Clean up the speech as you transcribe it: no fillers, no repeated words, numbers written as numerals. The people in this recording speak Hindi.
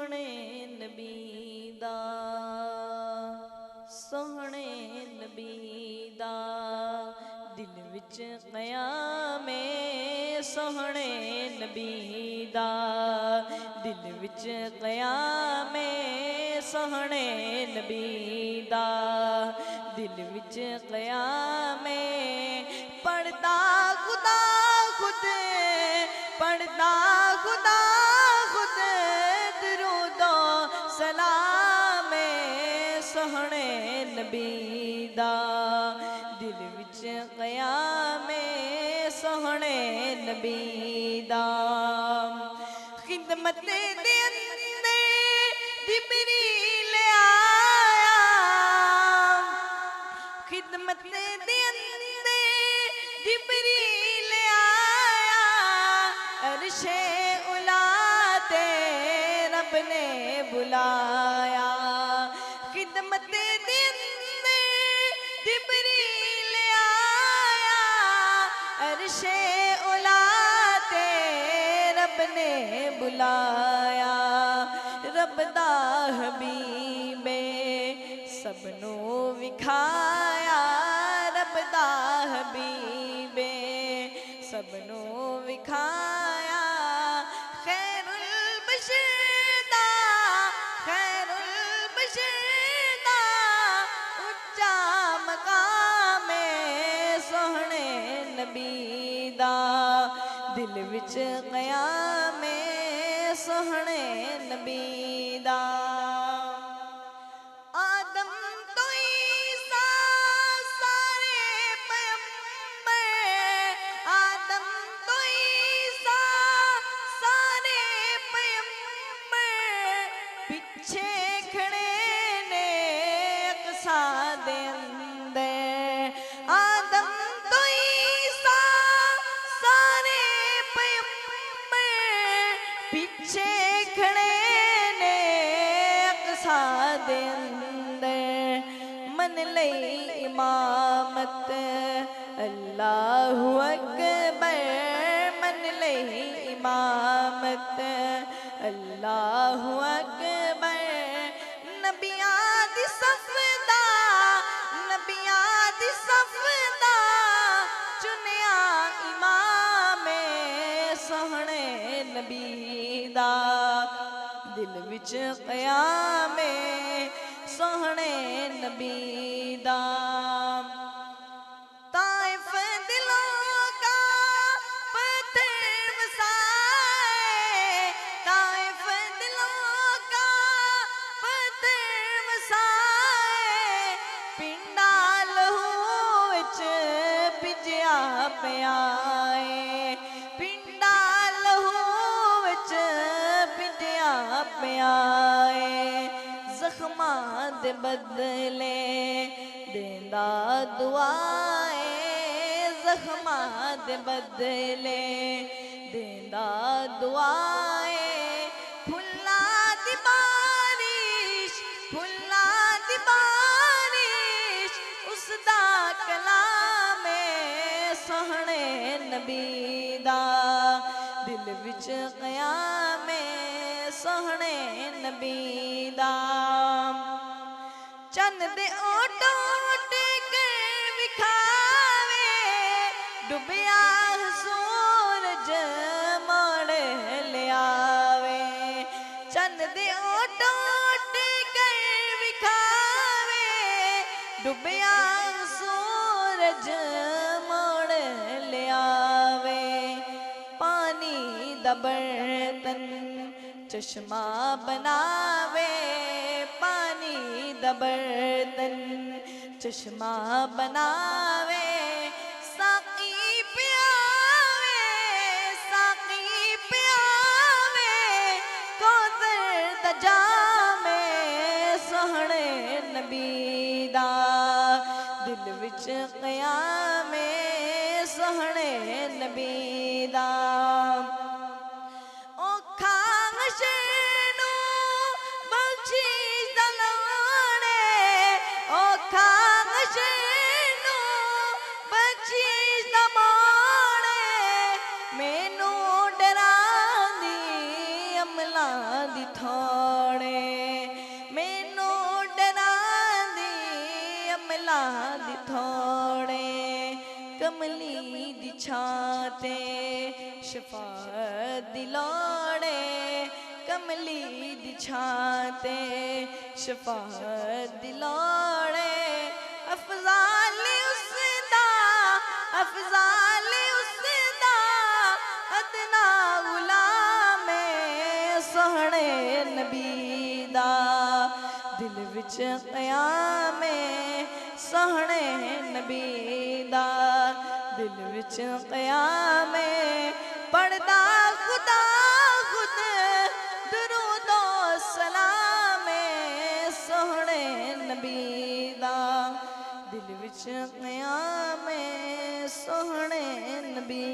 सोहने नबी दा सोहने नबी दा दिल विच क़यामे सोहने नबी दा दिल विच क़यामे सोहने नबी दा दिल विच क़यामे पढ़दा खुदा खुद पढ़दा खुदा खुद दरूदो सलामे सोहने नबी दा दिल विच क़यामे सोहने नबी दा खिदमत दे अंदर जिब्रील आया खिदमत दे अंदर जिब्रील आया अर्शे उलाते रब ने बुलाया खिदमत दे अंदर जिब्रील आया अर्शे उलाते रब ने बुलाया रब दा हबीबे सबनू विखाया रब दा हबीबे सबनू विखाया खैरुल बशर दा उच्चा मकामे सोहने नबी दा दिल विच क़यामे सोहने नबी दा आदम तो ईसा सारे पैगंबर आदम तो ईसा सारे पैगंबर पिछे खड़े ने अक़सा दे अंदर आदम तो ईसा सारे पैगंबर पिछे खड़े ने अक़सा दे अंदर मन लई इमामत अल्लाहु अकबर मन लई इमामत अल्लाहु अकबर नबियां दी सफदा नबियां दी सफदा चुनिया इमामे सोहने नबी दा दिल विच क़यामे सोहने नबी दा ताइफ दिलों का पत्थर वसाए ताइफ दिलों का पत्थर वसाए पिंडा लहू विच भिजया पिया पिंडा लहू विच भिजया पिया ज़ख्मां दे बदले देंदा दुआए ज़ख्मां दे बदले देंदा दुआए फुल्ला दी बारिश उसदा कलामे सोहने नबी दा दिल विच क़यामे सोहने नबी दा चंद दे ओटो टेके विखावे डुबिया सूरज मोड़ लियावे चंद दे ओटो टेके विखावे डुबिया सूरज मोड़ लियावे पानी दा बर्तन चश्मा बनावे पानी दा बर्तन चश्मा बनावे साकी पियावे कौसर दा जामे सोहने नबी दा दिल विच क़यामे सोहने नबी दा मैनू डरा दी अमला दी थोड़ दी थोड़े कमली दी छाते शफाअत दी लोड़े कमली दी छाते शफाअत दी लोड़े अफजाली उसदा अफजाली उसदा अदना गुलामे सोहणे नबी दा दिल विच क़यामे सोहणे नबी दा दिल विच क़यामे पढ़दा खुदा खुद दुरूदो सलामे सोहणे नबी दा दिल विच क़यामे सोहणे नबी